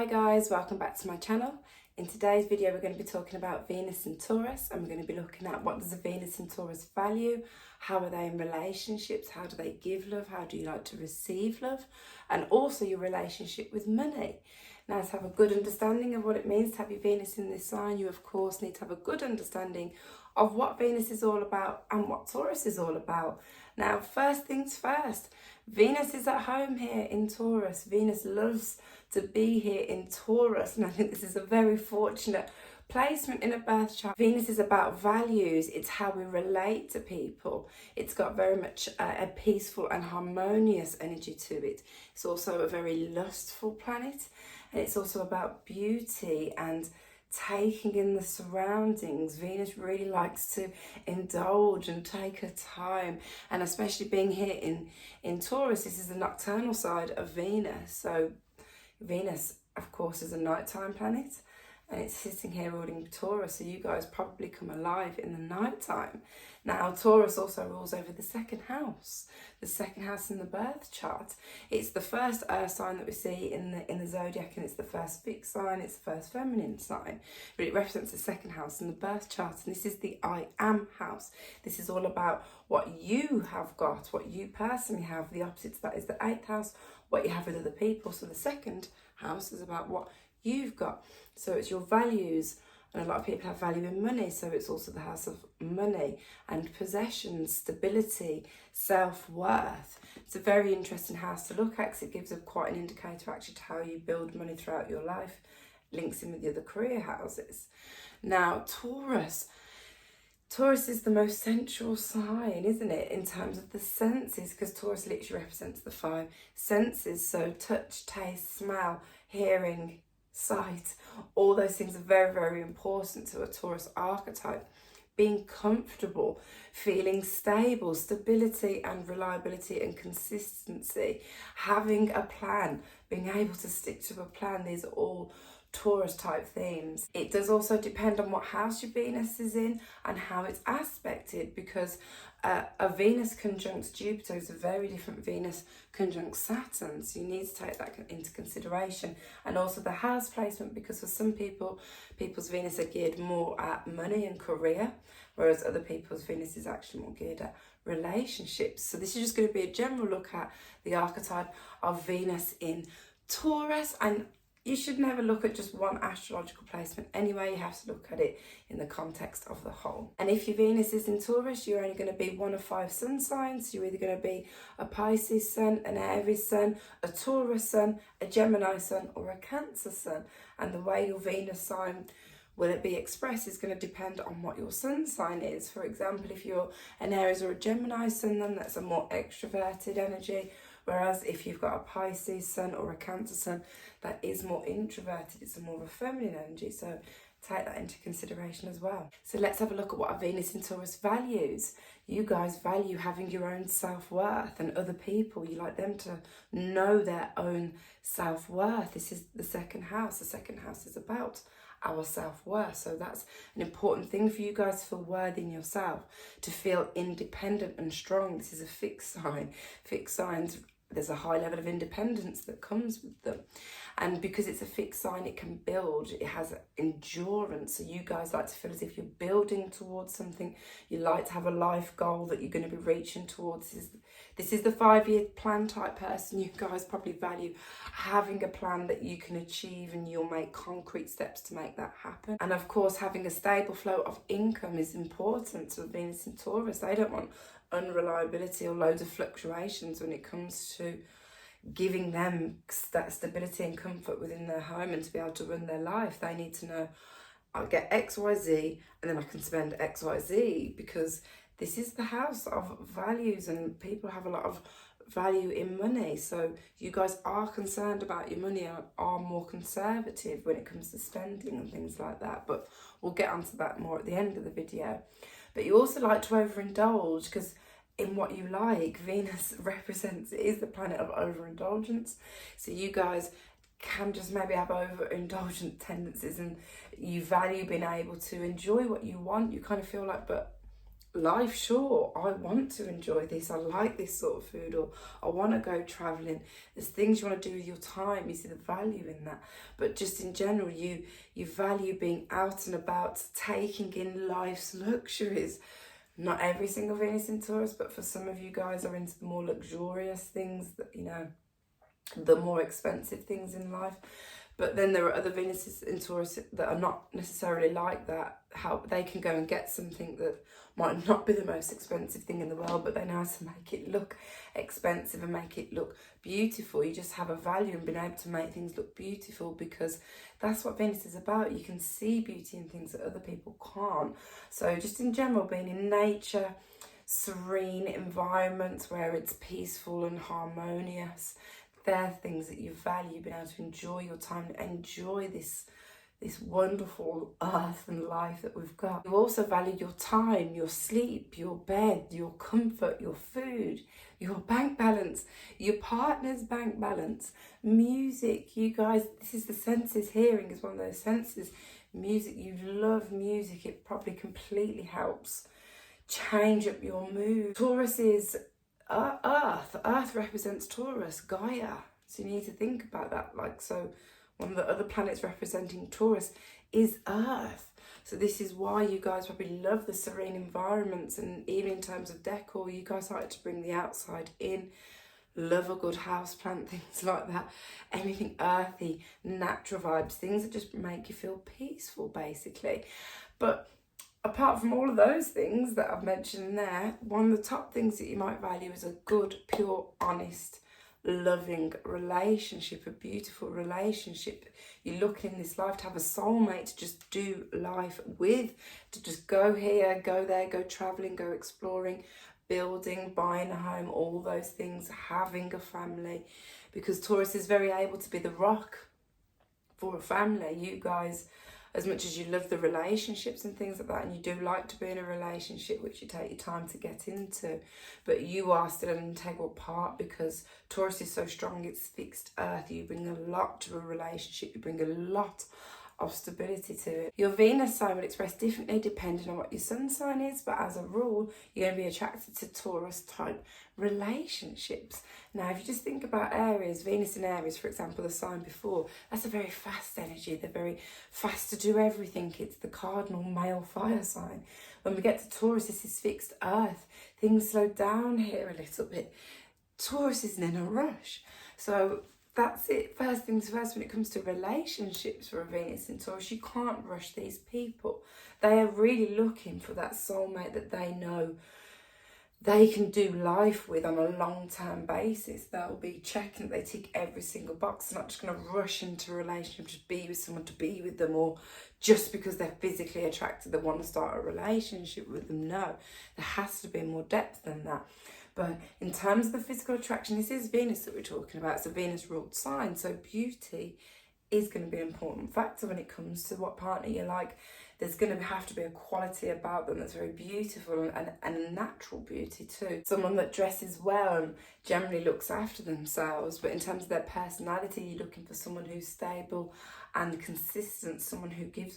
Hi guys, welcome back to my channel. In today's video we're going to be talking about Venus in Taurus, and we're going to be looking at what does a Venus in Taurus value, how are they in relationships, how do they give love, how do you like to receive love, and also your relationship with money. Now, to have a good understanding of what it means to have your Venus in this sign, you of course need to have a good understanding of what Venus is all about and what Taurus is all about. Now, first things first, Venus is at home here in Taurus. Venus loves to be here in Taurus, and I think this is a very fortunate placement in a birth chart. Venus is about values. It's how we relate to people. It's got very much a peaceful and harmonious energy to it. It's also a very lustful planet, and it's also about beauty and taking in the surroundings. Venus really likes to indulge and take her time, and especially being here in Taurus, this is the nocturnal side of Venus. So Venus, of course, is a nighttime planet, and it's sitting here ruling Taurus, so you guys probably come alive in the nighttime. Now, Taurus also rules over the second house in the birth chart. It's the first earth sign that we see in the zodiac, and it's the first fixed sign, it's the first feminine sign, but it represents the second house in the birth chart, and this is the I am house. This is all about what you have got, what you personally have. The opposite to that is the 8th house, what you have with other people. So the second house is about what you've got. So it's your values, and a lot of people have value in money, so it's also the house of money and possessions, stability, self-worth. It's a very interesting house to look at because it gives quite an indicator actually to how you build money throughout your life. Links in with the other career houses. Now, Taurus is the most sensual sign, isn't it, in terms of the senses, because Taurus literally represents the 5 senses. So touch, taste, smell, hearing, sight, all those things are very, very important to a Taurus archetype. Being comfortable, feeling stable, stability and reliability and consistency, having a plan, being able to stick to a plan. These are all Taurus type themes. It does also depend on what house your Venus is in and how it's aspected, because a Venus conjunct Jupiter is a very different Venus conjunct Saturn, so you need to take that into consideration. And also the house placement, because for some people's Venus are geared more at money and career, whereas other people's Venus is actually more geared at relationships. So this is just going to be a general look at the archetype of Venus in Taurus, and you should never look at just one astrological placement anyway. You have to look at it in the context of the whole. And if your Venus is in Taurus, you're only going to be one of 5 sun signs. You're either going to be a Pisces sun, an Aries sun, a Taurus sun, a Gemini sun, or a Cancer sun. And the way your Venus sign will it be expressed is going to depend on what your sun sign is. For example, if you're an Aries or a Gemini sun, then that's a more extroverted energy. Whereas if you've got a Pisces sun or a Cancer sun, that is more introverted. It's a more of a feminine energy. So take that into consideration as well. So let's have a look at what a Venus in Taurus values. You guys value having your own self-worth, and other people, you like them to know their own self-worth. This is the second house. The second house is about our self-worth. So that's an important thing for you guys to feel worthy in yourself, to feel independent and strong. This is a fixed sign. Fixed signs, there's a high level of independence that comes with them. And because it's a fixed sign, it can build, it has endurance. So you guys like to feel as if you're building towards something. You like to have a life goal that you're going to be reaching towards. This is the 5-year plan type person. You guys probably value having a plan that you can achieve, and you'll make concrete steps to make that happen. And of course, having a stable flow of income is important to Venus in Taurus. They don't want unreliability or loads of fluctuations when it comes to giving them that stability and comfort within their home and to be able to run their life. They need to know, I'll get XYZ and then I can spend XYZ, because this is the house of values and people have a lot of value in money. So you guys are concerned about your money and are more conservative when it comes to spending and things like that. But we'll get onto that more at the end of the video. But you also like to overindulge, because in what you like, Venus represents, it is the planet of overindulgence. So you guys can just maybe have overindulgent tendencies, and you value being able to enjoy what you want. You kind of feel like, but life short. I want to enjoy this. I like this sort of food, or I want to go traveling. There's things you want to do with your time. You see the value in that. But just in general, you value being out and about, taking in life's luxuries. Not every single Venus in Taurus, but for some of you guys are into the more luxurious things, that, you know, the more expensive things in life. But then there are other Venuses in Taurus that are not necessarily like that. How they can go and get something that might not be the most expensive thing in the world, but they know how to make it look expensive and make it look beautiful. You just have a value in being able to make things look beautiful, because that's what Venus is about. You can see beauty in things that other people can't. So just in general, being in nature, serene environments where it's peaceful and harmonious, they're things that you value, being able to enjoy your time, enjoy this wonderful earth and life that we've got. You also value your time, your sleep, your bed, your comfort, your food, your bank balance, your partner's bank balance, music. You guys, this is the senses. Hearing is one of those senses. Music, you love music. It probably completely helps change up your mood. Taurus is Earth. Earth represents Taurus, Gaia. So you need to think about that. Like, so one of the other planets representing Taurus is Earth. So this is why you guys probably love the serene environments, and even in terms of decor, you guys like to bring the outside in. Love a good house plant, things like that. Anything earthy, natural vibes, things that just make you feel peaceful, basically. But apart from all of those things that I've mentioned there, one of the top things that you might value is a good, pure, honest, loving relationship, a beautiful relationship. You're looking in this life to have a soulmate to just do life with, to just go here, go there, go traveling, go exploring, building, buying a home, all those things, having a family. Because Taurus is very able to be the rock for a family. You guys, as much as you love the relationships and things like that, and you do like to be in a relationship, which you take your time to get into, but you are still an integral part, because Taurus is so strong, it's fixed earth. You bring a lot to a relationship, you bring a lot of stability to it. Your Venus sign will express differently depending on what your sun sign is, but as a rule, you're going to be attracted to Taurus type relationships. Now, if you just think about Aries, Venus in Aries, for example, the sign before, that's a very fast energy. They're very fast to do everything. It's the cardinal male fire sign. When we get to Taurus, this is fixed earth. Things slow down here a little bit. Taurus isn't in a rush. So that's it. First things first, when it comes to relationships for a Venus in Taurus, you can't rush these people. They are really looking for that soulmate that they know they can do life with on a long-term basis. They'll be checking that they tick every single box. They're not just going to rush into a relationship to be with someone, to be with them, or just because they're physically attracted, they want to start a relationship with them. No, there has to be more depth than that. But in terms of the physical attraction, this is Venus that we're talking about. It's a Venus-ruled sign, so beauty is going to be an important factor when it comes to what partner you like. There's going to have to be a quality about them that's very beautiful, and a natural beauty too. Someone that dresses well and generally looks after themselves, but in terms of their personality, you're looking for someone who's stable and consistent, someone who gives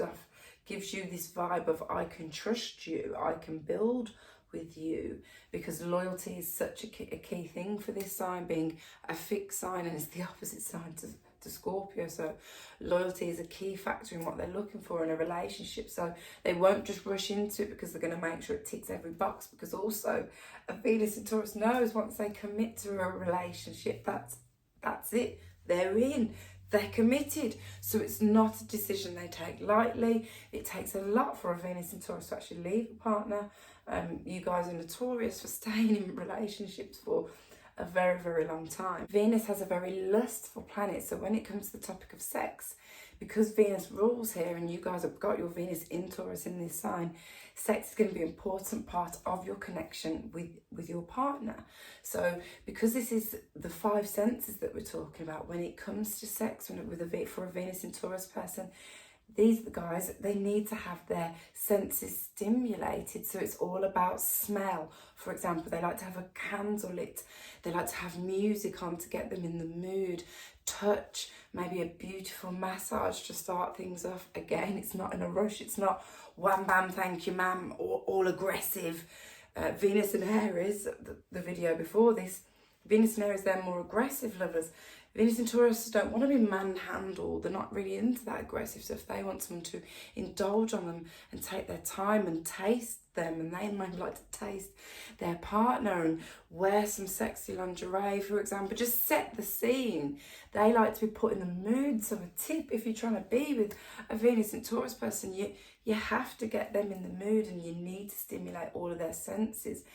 you this vibe of, I can trust you, I can build with you, because loyalty is such a key thing for this sign, being a fixed sign, and it's the opposite sign to Scorpio. So loyalty is a key factor in what they're looking for in a relationship. So they won't just rush into it because they're going to make sure it ticks every box, because also a Venus in Taurus knows once they commit to a relationship, that's it, they're in, they're committed. So it's not a decision they take lightly. It takes a lot for a Venus in Taurus to actually leave a partner. You guys are notorious for staying in relationships for a very, very long time. Venus has a very lustful planet, so when it comes to the topic of sex, because Venus rules here and you guys have got your Venus in Taurus in this sign, sex is going to be an important part of your connection with your partner. So because this is the five senses that we're talking about when it comes to sex, for a Venus in Taurus person, these are the guys, they need to have their senses stimulated. So it's all about smell. For example, they like to have a candle lit. They like to have music on to get them in the mood. Touch, maybe a beautiful massage to start things off. Again, it's not in a rush. It's not wham bam, thank you ma'am, or all aggressive. Venus and Aries, the video before this, Venus and Aries, they're more aggressive lovers. Venus and Taurus don't want to be manhandled. They're not really into that aggressive stuff. They want someone to indulge on them and take their time and taste them. And they might like to taste their partner and wear some sexy lingerie, for example. Just set the scene. They like to be put in the mood. So a tip, if you're trying to be with a Venus and Taurus person, you have to get them in the mood, and you need to stimulate all of their senses.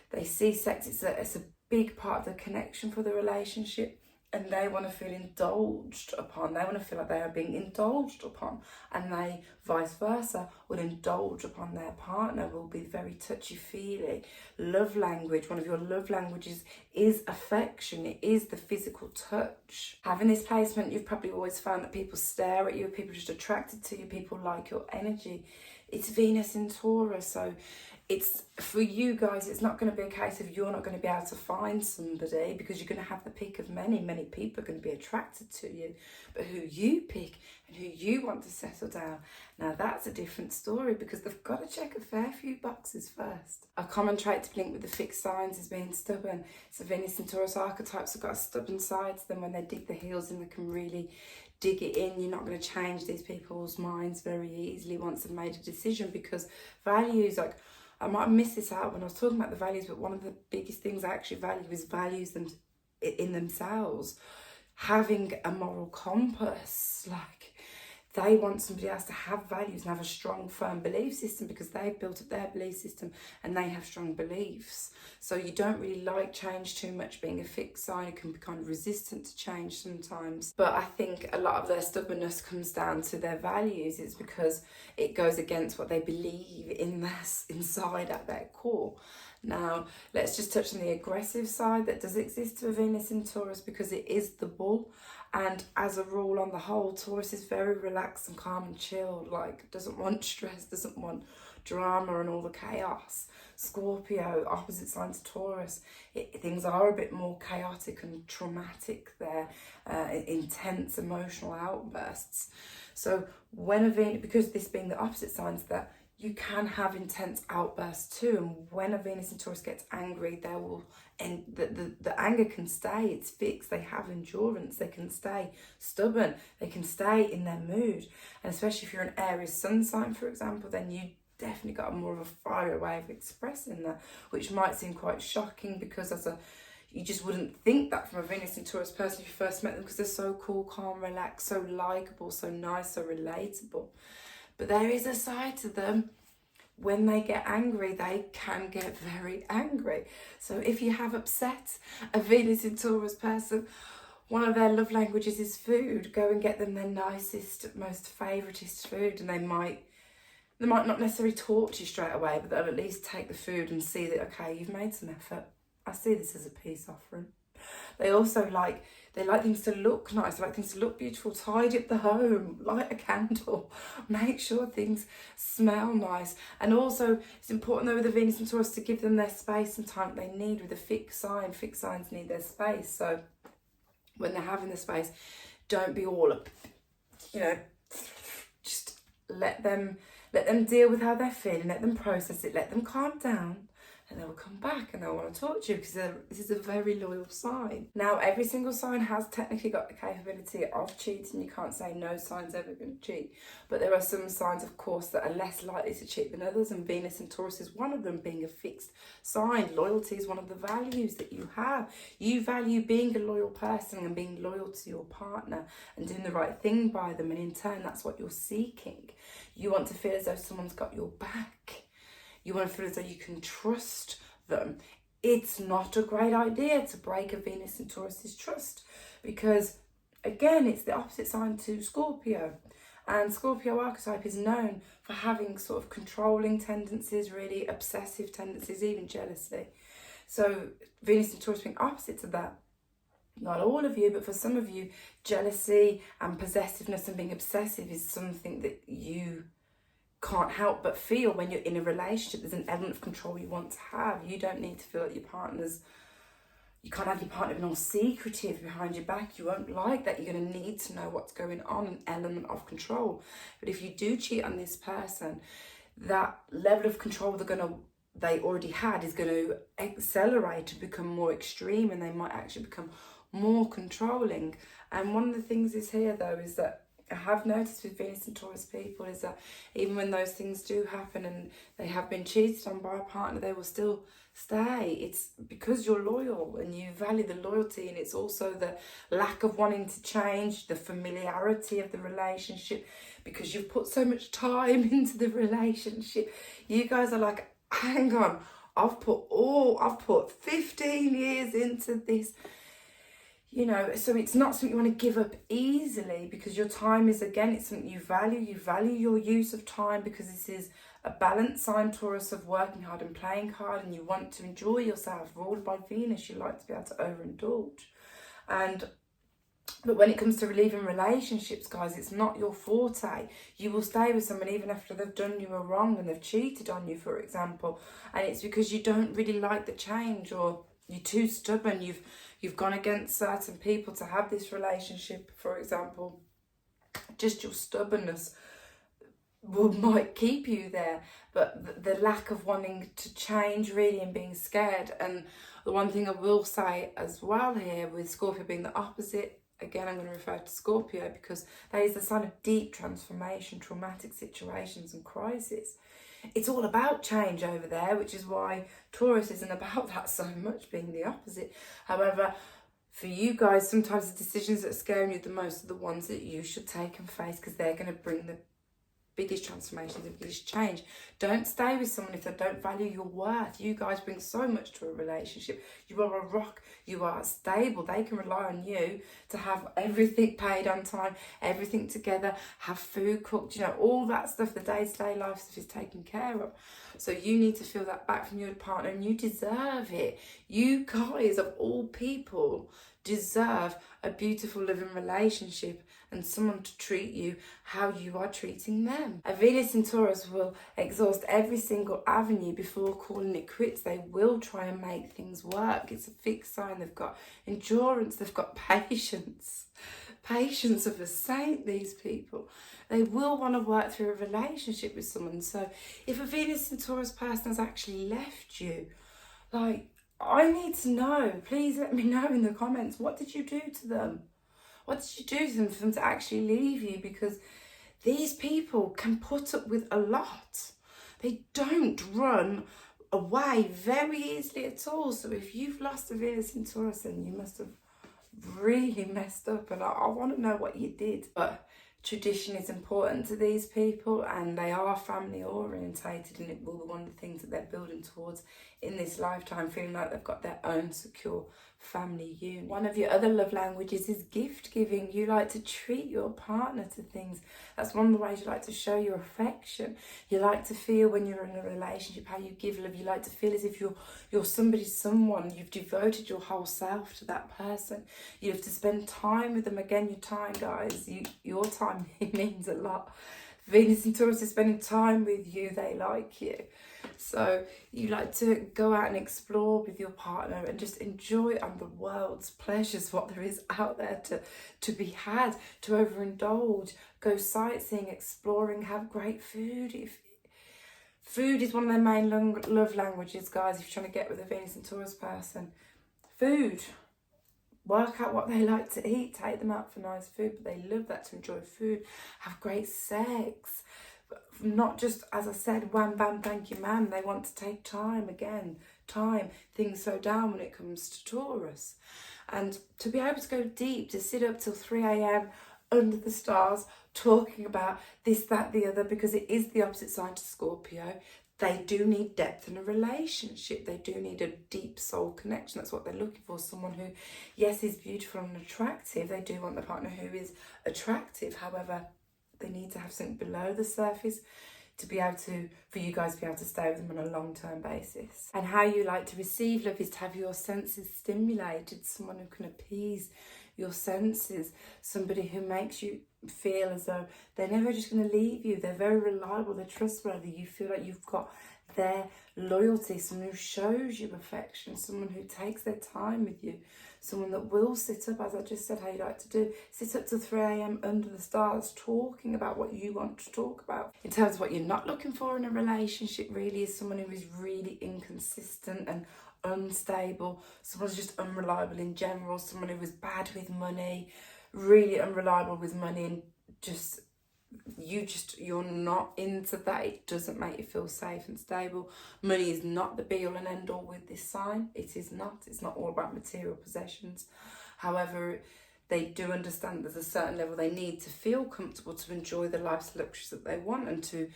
They see sex, it's a big part of the connection for the relationship. And they want to feel indulged upon. They want to feel like they are being indulged upon. And they, vice versa, will indulge upon their partner, will be very touchy-feely. Love language, one of your love languages is affection. It is the physical touch. Having this placement, you've probably always found that people stare at you, people are just attracted to you, people like your energy. It's Venus in Taurus, so it's for you guys, it's not going to be a case of you're not going to be able to find somebody, because you're going to have the pick of many people are going to be attracted to you, but who you pick and who you want to settle down, now that's a different story, because they've got to check a fair few boxes first. A common trait to link with the fixed signs is being stubborn. So Venus and Taurus archetypes have got a stubborn side to them. When they dig their heels in, they can really dig it in. You're not going to change these people's minds very easily once they've made a decision, because values, like, I might have missed this out when I was talking about the values, but one of the biggest things I actually value is values in themselves. Having a moral compass, like, they want somebody else to have values and have a strong, firm belief system, because they've built up their belief system and they have strong beliefs. So you don't really like change too much. Being a fixed sign, it can be kind of resistant to change sometimes. But I think a lot of their stubbornness comes down to their values. It's because it goes against what they believe inside at their core. Now, let's just touch on the aggressive side that does exist to a Venus in Taurus, because it is the bull. And as a rule, on the whole, Taurus is very relaxed and calm and chilled, like, doesn't want stress, doesn't want drama and all the chaos. Scorpio, opposite sign to Taurus, things are a bit more chaotic and traumatic there, intense emotional outbursts. So when a Venus, because this being the opposite signs, that you can have intense outbursts too, and when a Venus in Taurus gets angry, they will, and the anger can stay, it's fixed, they have endurance, they can stay stubborn, they can stay in their mood. And especially if you're an Aries sun sign, for example, then you definitely got more of a fiery way of expressing that, which might seem quite shocking, because you just wouldn't think that from a Venus in Taurus person if you first met them, because they're so cool, calm, relaxed, so likeable, so nice, so relatable. But there is a side to them. When they get angry, they can get very angry. So if you have upset a Venus in Taurus person, one of their love languages is food. Go and get them their nicest, most favouriteest food, and they might not necessarily talk to you straight away, but they'll at least take the food and see that, okay, you've made some effort. I see this as a peace offering. They also like things to look nice, they like things to look beautiful, tidy up the home, light a candle, make sure things smell nice. And also, it's important though with the Venus and Taurus to give them their space and time that they need. With a fixed signs need their space. So when they're having the space, don't be all up, just let them deal with how they're feeling, let them process it, let them calm down. And they will come back and they'll want to talk to you, because this is a very loyal sign. Now, every single sign has technically got the capability of cheating. You can't say no sign's ever going to cheat. But there are some signs, of course, that are less likely to cheat than others. And Venus and Taurus is one of them, being a fixed sign. Loyalty is one of the values that you have. You value being a loyal person and being loyal to your partner and doing the right thing by them. And in turn, that's what you're seeking. You want to feel as though someone's got your back. You want to feel as though you can trust them. It's not a great idea to break a Venus and Taurus's trust, because, again, it's the opposite sign to Scorpio. And Scorpio archetype is known for having sort of controlling tendencies, really obsessive tendencies, even jealousy. So Venus and Taurus being opposite to that. Not all of you, but for some of you, jealousy and possessiveness and being obsessive is something that you can't help but feel when you're in a relationship. There's an element of control you want to have. You don't need to feel like you can't have your partner being all secretive behind your back. You won't like that. You're going to need to know what's going on, an element of control. But if you do cheat on this person, that level of control they're going to they already had is going to accelerate and become more extreme, and they might actually become more controlling. And one of the things is here though is that I have noticed with Venus and Taurus people is that even when those things do happen and they have been cheated on by a partner, they will still stay. It's because you're loyal and you value the loyalty, and it's also the lack of wanting to change, the familiarity of the relationship, because you've put so much time into the relationship. You guys are like, hang on, I've put 15 years into this. You know, so it's not something you want to give up easily, because your time is, again, it's something you value. You value your use of time, because this is a balanced sign, Taurus, of working hard and playing hard, and you want to enjoy yourself. Ruled by Venus, you like to be able to overindulge. But when it comes to relieving relationships, guys, it's not your forte. You will stay with someone even after they've done you a wrong and they've cheated on you, for example, and it's because you don't really like the change, or you're too stubborn. You've gone against certain people to have this relationship, for example. Just your stubbornness might keep you there, but the lack of wanting to change really, and being scared. And the one thing I will say as well here, with Scorpio being the opposite, again, I'm going to refer to Scorpio because that is the sign of deep transformation, traumatic situations and crisis. It's all about change over there, which is why Taurus isn't about that so much, being the opposite. However, for you guys, sometimes the decisions that are scaring you the most are the ones that you should take and face, because they're going to bring the biggest transformation, the biggest change. Don't stay with someone if they don't value your worth. You guys bring so much to a relationship. You are a rock. You are stable. They can rely on you to have everything paid on time, everything together, have food cooked, you know, all that stuff, the day-to-day life stuff is taken care of. So you need to feel that back from your partner, and you deserve it. You guys, of all people, deserve a beautiful living relationship and someone to treat you how you are treating them. A Venus in Taurus will exhaust every single avenue before calling it quits. They will try and make things work. It's a fixed sign. They've got endurance. They've got patience. Patience of a saint, these people. They will want to work through a relationship with someone. So if a Venus in Taurus person has actually left you, like, I need to know. Please let me know in the comments. What did you do to them? What did you do to them for them to actually leave you? Because these people can put up with a lot. They don't run away very easily at all. So if you've lost a Venus in Taurus, then you must have really messed up. And I want to know what you did. But tradition is important to these people, and they are family orientated, and it will be one of the things that they're building towards in this lifetime, feeling like they've got their own secure family unit. One of your other love languages is gift giving. You like to treat your partner to things. That's one of the ways you like to show your affection. You like to feel, when you're in a relationship, how you give love. You like to feel as if you're somebody's someone. You've devoted your whole self to that person. You have to spend time with them. Again, your time, guys, your time means a lot. Venus and Taurus is spending time with you. They like you. So you like to go out and explore with your partner and just enjoy on the world's pleasures, what there is out there to be had, to overindulge, go sightseeing, exploring, have great food. Food is one of their main love languages, guys, if you're trying to get with a Venus and Taurus person. Food. Work out what they like to eat, take them out for nice food, but they love that, to enjoy food, have great sex. Not just, as I said, wham, bam, thank you, ma'am. They want to take time, again, time. Things slow down when it comes to Taurus. And to be able to go deep, to sit up till 3 a.m. under the stars, talking about this, that, the other, because it is the opposite sign to Scorpio. They do need depth in a relationship. They do need a deep soul connection. That's what they're looking for. Someone who, yes, is beautiful and attractive. They do want the partner who is attractive. However, they need to have something below the surface to be able to, for you guys to be able to stay with them on a long-term basis. And how you like to receive love is to have your senses stimulated. Someone who can appease your senses. Somebody who makes you feel as though they're never just going to leave you. They're very reliable, they're trustworthy. You feel like you've got their loyalty. Someone who shows you affection, someone who takes their time with you, someone that will sit up, as I just said how you like to do, sit up till 3 a.m. under the stars talking about what you want to talk about. In terms of what you're not looking for in a relationship, really, is someone who is really inconsistent and unstable, someone's just unreliable in general, someone who was bad with money, really unreliable with money, and you're not into that. It doesn't make you feel safe and stable. Money is not the be all and end all with this sign. It's not all about material possessions. However, they do understand there's a certain level they need to feel comfortable to enjoy the life's luxuries that they want and to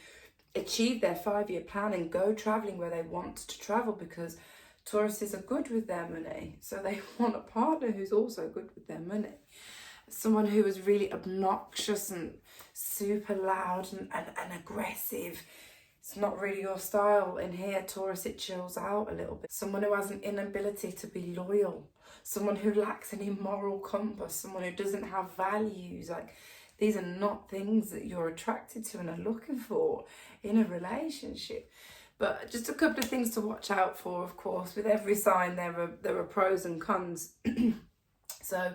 achieve their 5-year plan and go traveling where they want to travel, because Tauruses are good with their money, so they want a partner who's also good with their money. Someone who is really obnoxious and super loud and aggressive. It's not really your style. In here, Taurus, it chills out a little bit. Someone who has an inability to be loyal. Someone who lacks any moral compass. Someone who doesn't have values. Like, these are not things that you're attracted to and are looking for in a relationship. But just a couple of things to watch out for, of course. With every sign, there are pros and cons. So,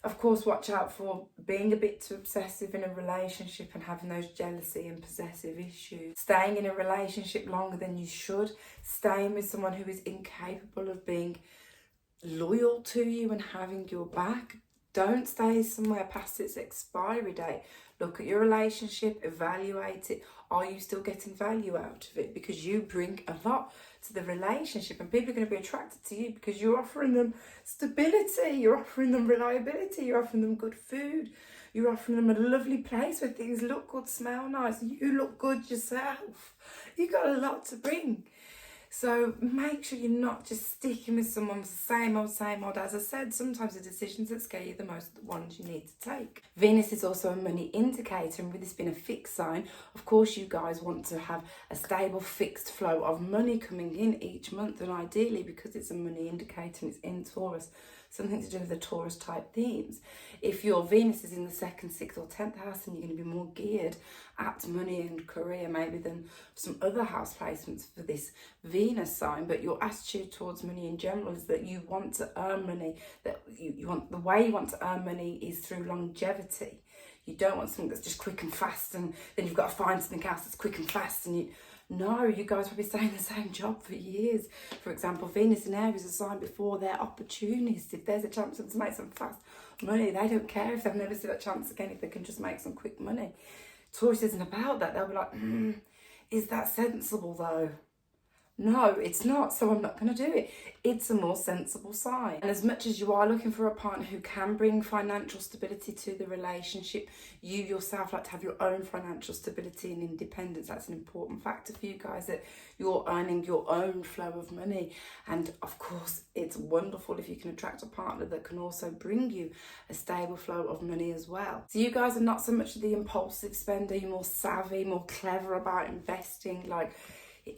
of course, watch out for being a bit too obsessive in a relationship and having those jealousy and possessive issues. Staying in a relationship longer than you should. Staying with someone who is incapable of being loyal to you and having your back. Don't stay somewhere past its expiry date. Look at your relationship, evaluate it. Are you still getting value out of it? Because you bring a lot to the relationship, and people are going to be attracted to you because you're offering them stability, you're offering them reliability, you're offering them good food, you're offering them a lovely place where things look good, smell nice, you look good yourself. You've got a lot to bring. So make sure you're not just sticking with someone the same old. As I said, sometimes the decisions that scare you the most are the ones you need to take. Venus is also a money indicator, and with this being a fixed sign, of course you guys want to have a stable fixed flow of money coming in each month, and ideally, because it's a money indicator and it's in Taurus, something to do with the Taurus type themes. If your Venus is in the 2nd, 6th or 10th house, then you're going to be more geared at money and career maybe than some other house placements for this Venus sign. But your attitude towards money in general is that you want to earn money, that you want, the way you want to earn money is through longevity. You don't want something that's just quick and fast and then you've got to find something else that's quick and fast, and you guys will be staying in the same job for years. For example, Venus in Aries is a sign before they're opportunists. If there's a chance to make some fast money, they don't care if they've never seen that chance again, if they can just make some quick money. Taurus isn't about that. They'll be like, is that sensible though? No, it's not, so I'm not going to do it. It's a more sensible sign. And as much as you are looking for a partner who can bring financial stability to the relationship, you yourself like to have your own financial stability and independence. That's an important factor for you guys, that you're earning your own flow of money. And of course, it's wonderful if you can attract a partner that can also bring you a stable flow of money as well. So you guys are not so much the impulsive spender, you're more savvy, more clever about investing. Like,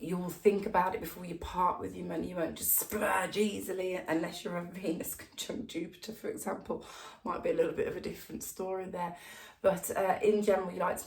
you'll think about it before you part with your money. You won't just splurge easily unless you're a Venus conjunct Jupiter, for example. Might be a little bit of a different story there. But in general, you like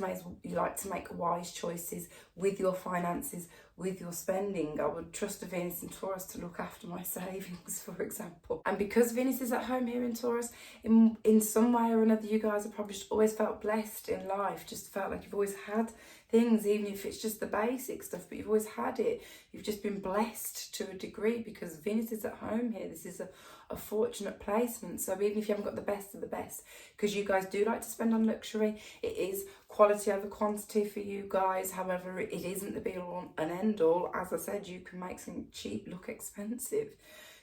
to make wise choices with your finances, with your spending. I would trust a Venus in Taurus to look after my savings, for example. And because Venus is at home here in Taurus, in some way or another, you guys have probably just always felt blessed in life, just felt like you've always had things, even if it's just the basic stuff, but you've always had it. You've just been blessed to a degree because Venus is at home here. This is a fortunate placement. So even if you haven't got the best of the best, because you guys do like to spend on luxury, it is quality over quantity for you guys. However, it isn't the be all and end all. As I said, you can make something cheap look expensive.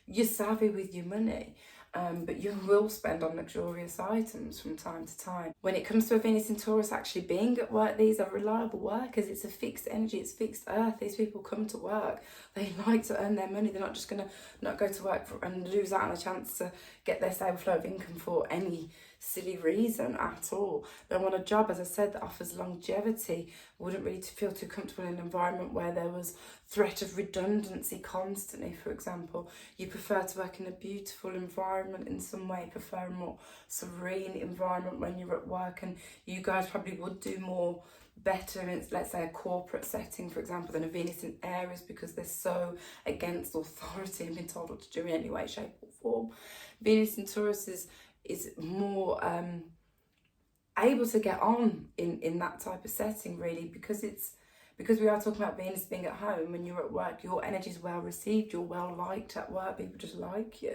You're savvy with your money. But you will spend on luxurious items from time to time. When it comes to a Venus in Taurus actually being at work, these are reliable workers. It's a fixed energy, it's fixed earth. These people come to work. They like to earn their money. They're not just going to not go to work and lose out on a chance to get their stable flow of income for any silly reason at all. They want a job, as I said, that offers longevity. Wouldn't really feel too comfortable in an environment where there was threat of redundancy constantly, for example. You prefer to work in a beautiful environment in some way, prefer a more serene environment when you're at work, and you guys probably would do more better in, let's say, a corporate setting, for example, than a Venus in Aries, because they're so against authority and being told what to do in any way, shape or form. Venus in Taurus is more able to get on in that type of setting, really, because we are talking about Venus being at home. When you're at work, your energy is well received, you're well liked at work, people just like you,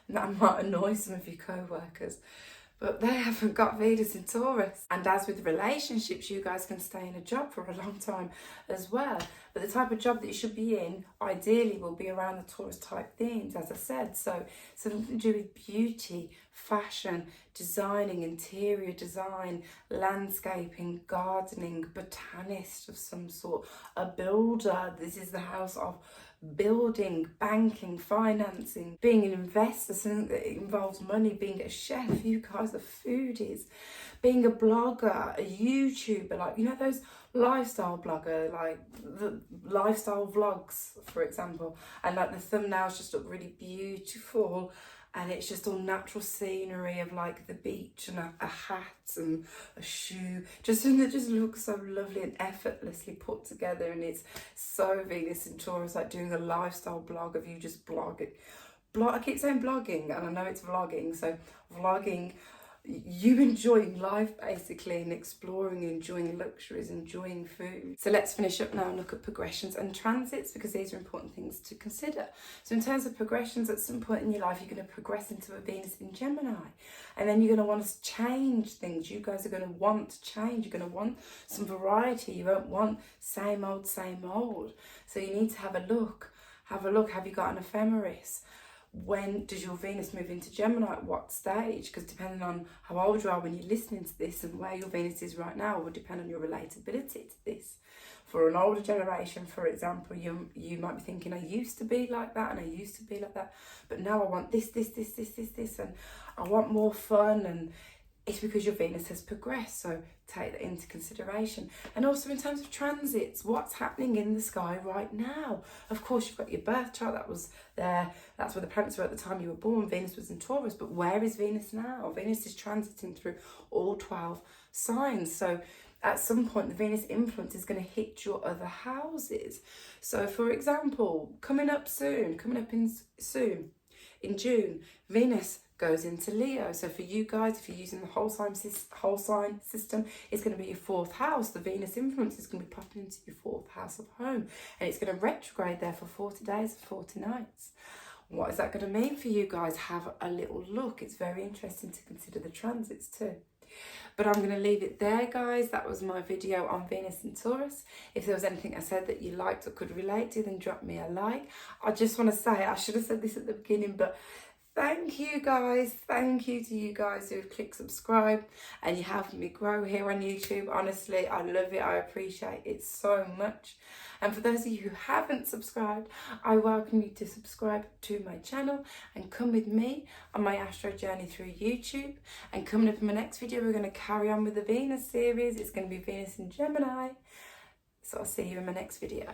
and that might annoy some of your co-workers. But they haven't got Venus in Taurus. And as with relationships, you guys can stay in a job for a long time as well. But the type of job that you should be in, ideally, will be around the Taurus type themes, as I said. So something to do with beauty, fashion, designing, interior design, landscaping, gardening, botanist of some sort, a builder. This is the house of building, banking, financing, being an investor, something that involves money, being a chef. You guys are foodies. Being a blogger, a YouTuber, like, you know, those lifestyle blogger, like the lifestyle vlogs, for example, and like the thumbnails just look really beautiful, and it's just all natural scenery of like the beach and a hat and a shoe, just something that just looks so lovely and effortlessly put together. And it's so Venus in Taurus, like doing a lifestyle blog of you just blogging. I keep saying blogging, and I know it's vlogging, so vlogging, you enjoying life basically, and exploring, enjoying luxuries, enjoying food. So let's finish up now and look at progressions and transits, because these are important things to consider. So in terms of progressions, at some point in your life, you're going to progress into a Venus in Gemini, and then you're going to want to change things. You guys are going to want to change. You're going to want some variety. You won't want same old, same old. So you need to have a look. Have you got an ephemeris? When does your Venus move into Gemini? At what stage? Because depending on how old you are when you're listening to this and where your Venus is right now will depend on your relatability to this. For an older generation, for example, you might be thinking, I used to be like that and I used to be like that, but now I want this, and I want more fun, and it's because your Venus has progressed, so take that into consideration. And also in terms of transits, what's happening in the sky right now? Of course, you've got your birth chart, that was there, that's where the planets were at the time you were born. Venus was in Taurus, but where is Venus now? Venus is transiting through all 12 signs, so at some point the Venus influence is going to hit your other houses. So for example, coming up soon, in June, Venus goes into Leo. So for you guys, if you're using the whole sign system, it's going to be your fourth house. The Venus influence is going to be popping into your fourth house of home, and it's going to retrograde there for 40 days and 40 nights. What is that going to mean for you guys? Have a little look. It's very interesting to consider the transits too. But I'm going to leave it there, guys. That was my video on Venus and Taurus. If there was anything I said that you liked or could relate to, then drop me a like. I just want to say, I should have said this at the beginning, but thank you guys. Thank you to you guys who have clicked subscribe and you helped me grow here on YouTube. Honestly, I love it. I appreciate it so much. And for those of you who haven't subscribed, I welcome you to subscribe to my channel and come with me on my astro journey through YouTube. And coming up in my next video, we're going to carry on with the Venus series. It's going to be Venus in Gemini. So I'll see you in my next video.